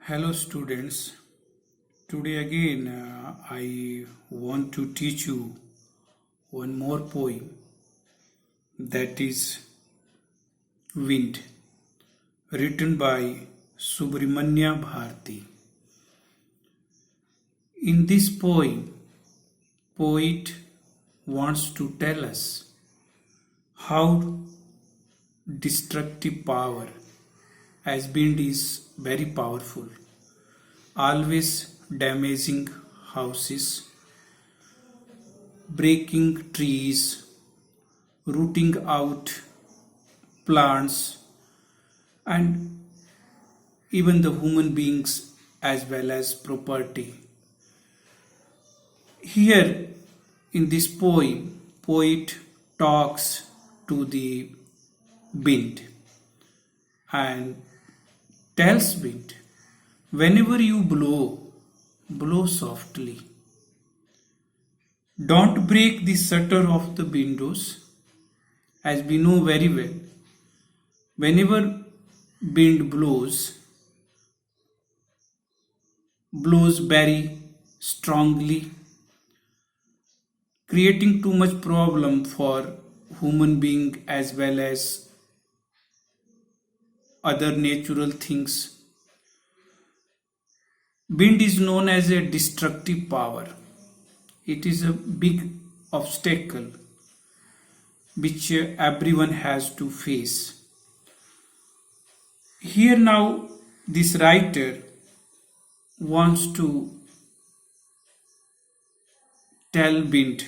Hello students, today again I want to teach you one more poem, that is Wind, written by Subramanya Bharati. In this poem, poet wants to tell us how destructive power as wind is very powerful, always damaging houses, breaking trees, rooting out plants, and even the human beings as well as property. Here in this poem, poet talks to the wind and tells wind, whenever you blow, blow softly. Don't break the shutter of the windows, as we know very well. Whenever wind blows very strongly, creating too much problem for human being as well as other natural things. Wind is known as a destructive power. It is a big obstacle which everyone has to face. Here now this writer wants to tell wind,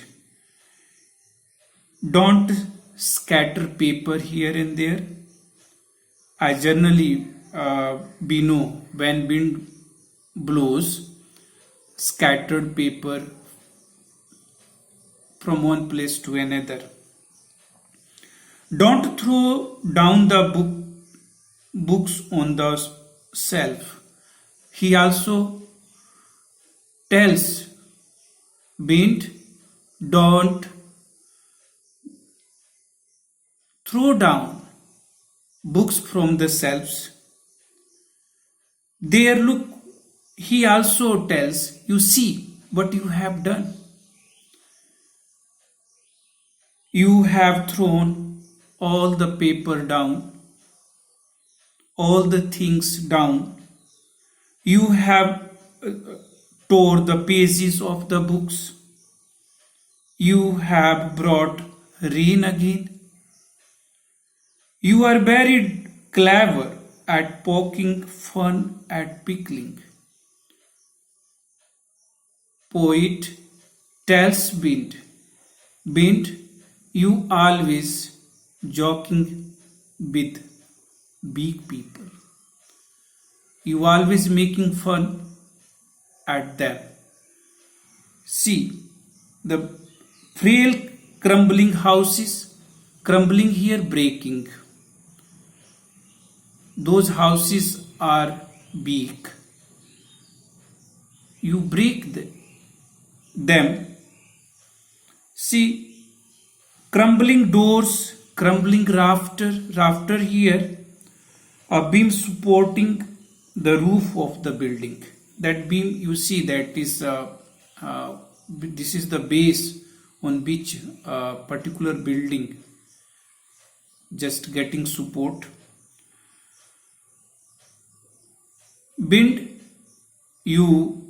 don't scatter paper here and there. As generally we know, when wind blows, scattered paper from one place to another. Don't throw down the books on the shelf. He also tells wind, don't throw down books from the shelves. There, look, he also tells, you see what you have done. You have thrown all the paper down, all the things down. You have tore the pages of the books. You have brought rain again. You are very clever at poking fun at pickling. Poet tells wind, wind, you always joking with big people. You always making fun at them. See, the frail crumbling houses, crumbling here, breaking. Those houses are big. You break them. See, crumbling doors, crumbling rafter here, a beam supporting the roof of the building. That beam, you see, that is this is the base on which a particular building just getting support. Wind, you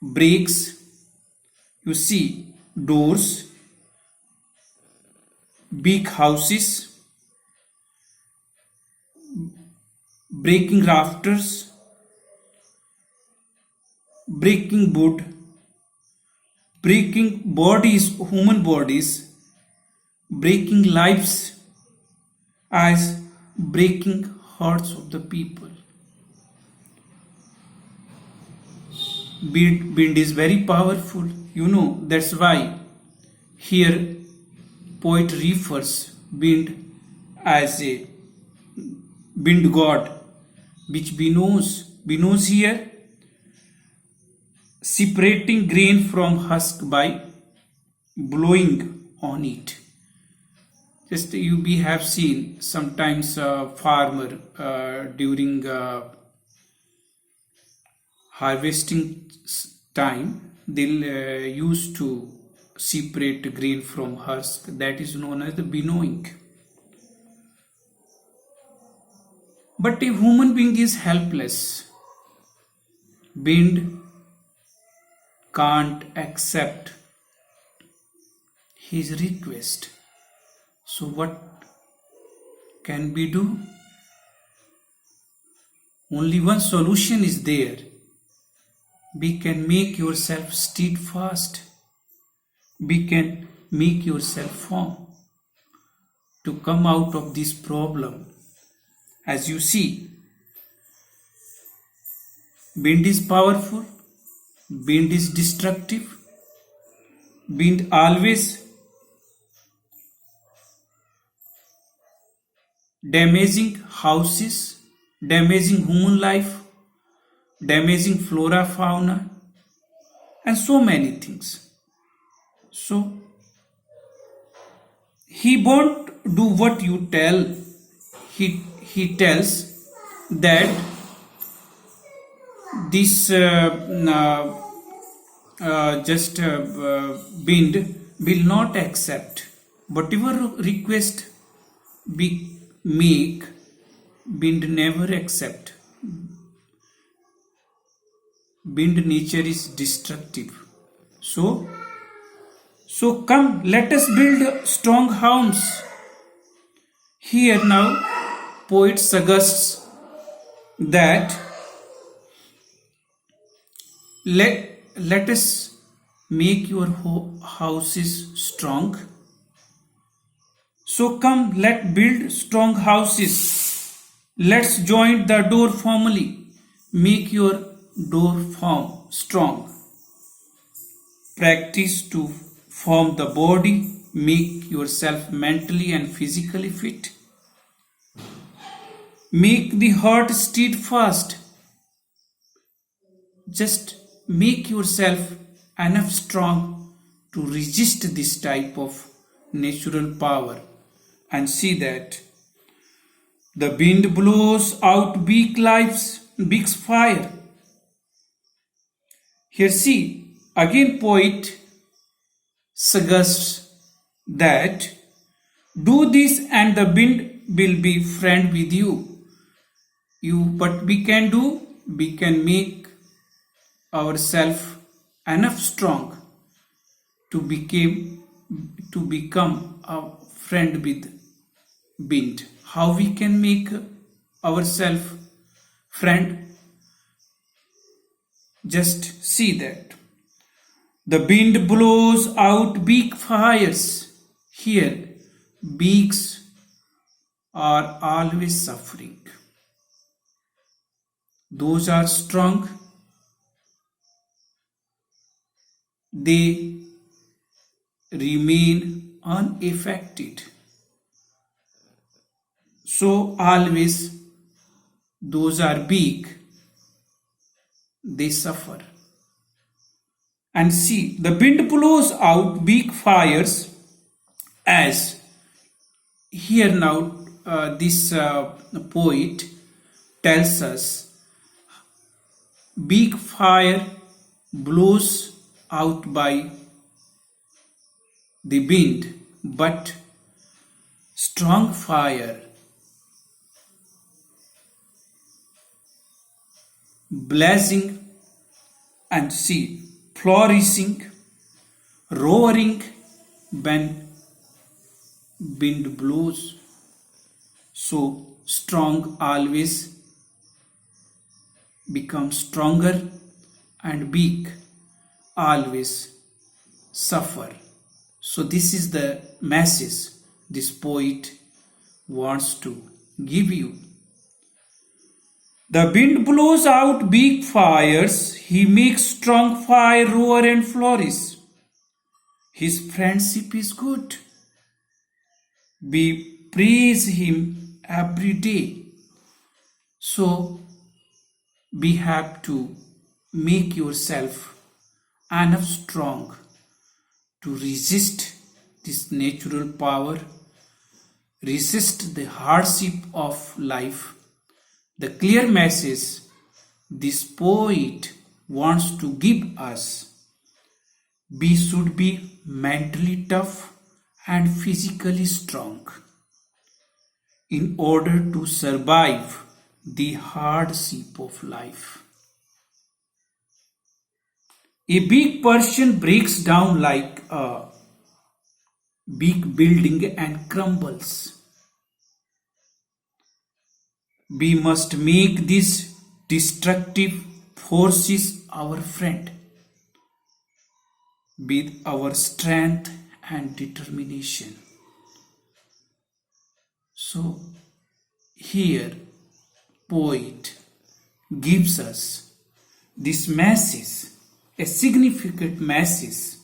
breaks, you see, doors, big houses, breaking rafters, breaking wood, breaking bodies, human bodies, breaking lives, as breaking hearts of the people. Wind is very powerful, you know, that's why here poet refers wind as a wind god, which we knows here, separating grain from husk by blowing on it. Just you we have seen sometimes farmer during harvesting time they'll use to separate grain from husk. That is known as the winnowing. But a human being is helpless. Wind can't accept his request. So what can we do? Only one solution is there. We can make yourself steadfast. We can make yourself firm to come out of this problem. As you see, wind is powerful, wind is destructive, wind always damaging houses, damaging human life, damaging flora, fauna, and so many things. So, he won't do what you tell. He tells that this wind will not accept whatever request we make. Wind never accept. Wind nature is destructive. So come, let us build strong homes. Here now poet suggests that let us make your houses strong. So come, let build strong houses. Let's join the door family. Make your door form strong. Practice to form the body. Make yourself mentally and physically fit. Make the heart steadfast. Just make yourself enough strong to resist this type of natural power, and see that the wind blows out big fire. Here see, again poet suggests that do this and the wind will be friend with you. What we can do, we can make ourselves enough strong to become a friend with wind. How we can make ourselves friend? Just see that the wind blows out big fires. Here, beaks are always suffering. Those are strong. They remain unaffected. So always those are big, they suffer. And see, the wind blows out big fires, as here now this poet tells us big fire blows out by the wind, but strong fire blazing and see flourishing, roaring when wind blows. So strong always becomes stronger, and weak always suffer. So this is the message this poet wants to give you. The wind blows out big fires, he makes strong fire roar and flourish. His friendship is good. We praise him every day. So we have to make yourself enough strong to resist this natural power resist the hardship of life. The clear message this poet wants to give us: we should be mentally tough and physically strong in order to survive the hardship of life. A big person breaks down like a big building and crumbles. We must make these destructive forces our friend with our strength and determination. So here poet gives us this message, a significant message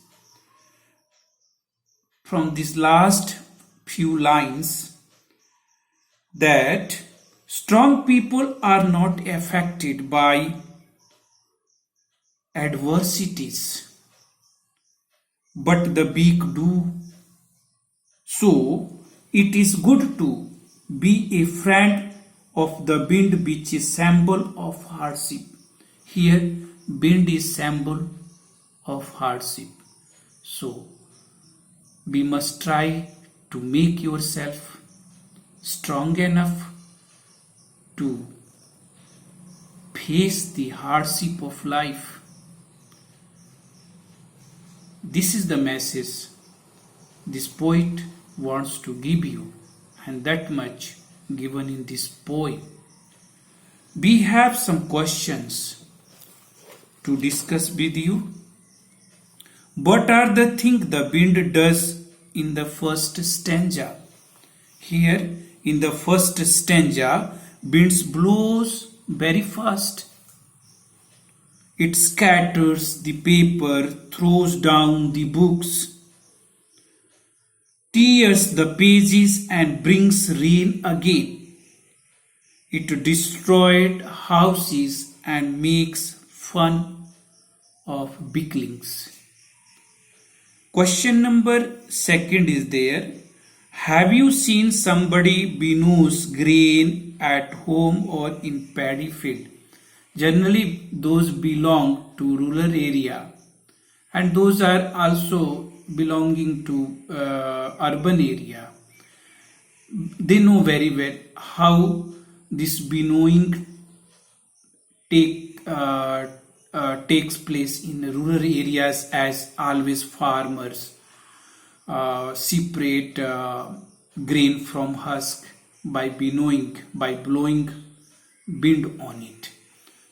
from these last few lines, that strong people are not affected by adversities, but the weak do. So it is good to be a friend of the wind, which is symbol of hardship. Here wind is symbol of hardship. So we must try to make yourself strong enough to face the hardship of life. This is the message this poet wants to give you, and that much given in this poem. We have some questions to discuss with you. What are the things the wind does in the first stanza? Here in the first stanza, wind blows very fast. It scatters the paper, throws down the books, tears the pages and brings rain again. It destroyed houses and makes fun of weaklings. Question number second is there. Have you seen somebody winnows grain at home or in paddy field? Generally those belong to rural area, and those are also belonging to urban area. They know very well how this winnowing takes place in rural areas, as always farmers separate grain from husk by winnowing, by blowing wind on it.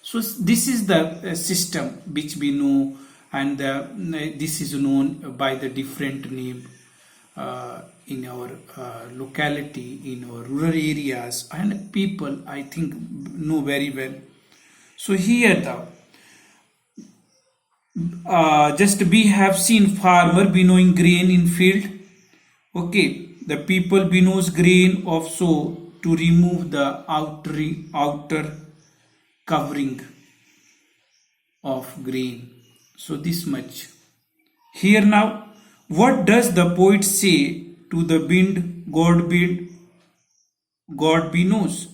So this is the system which we know, and this is known by the different name in our locality, in our rural areas, and people I think know very well. So here just we have seen farmer winnowing grain in field. Okay, the people winnows grain of sow to remove the outer covering of grain. So this much. Here now, what does the poet say to the wind god winnows?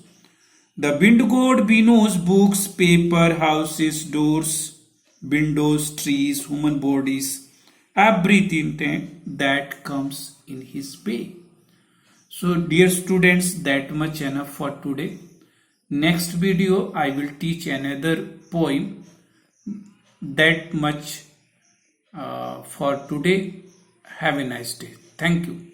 The wind god winnows books, paper, houses, doors, windows, trees, human bodies, everything that comes in his way. So dear students, that much enough for today. Next video I will teach another poem. That much for today. Have a nice day. Thank you.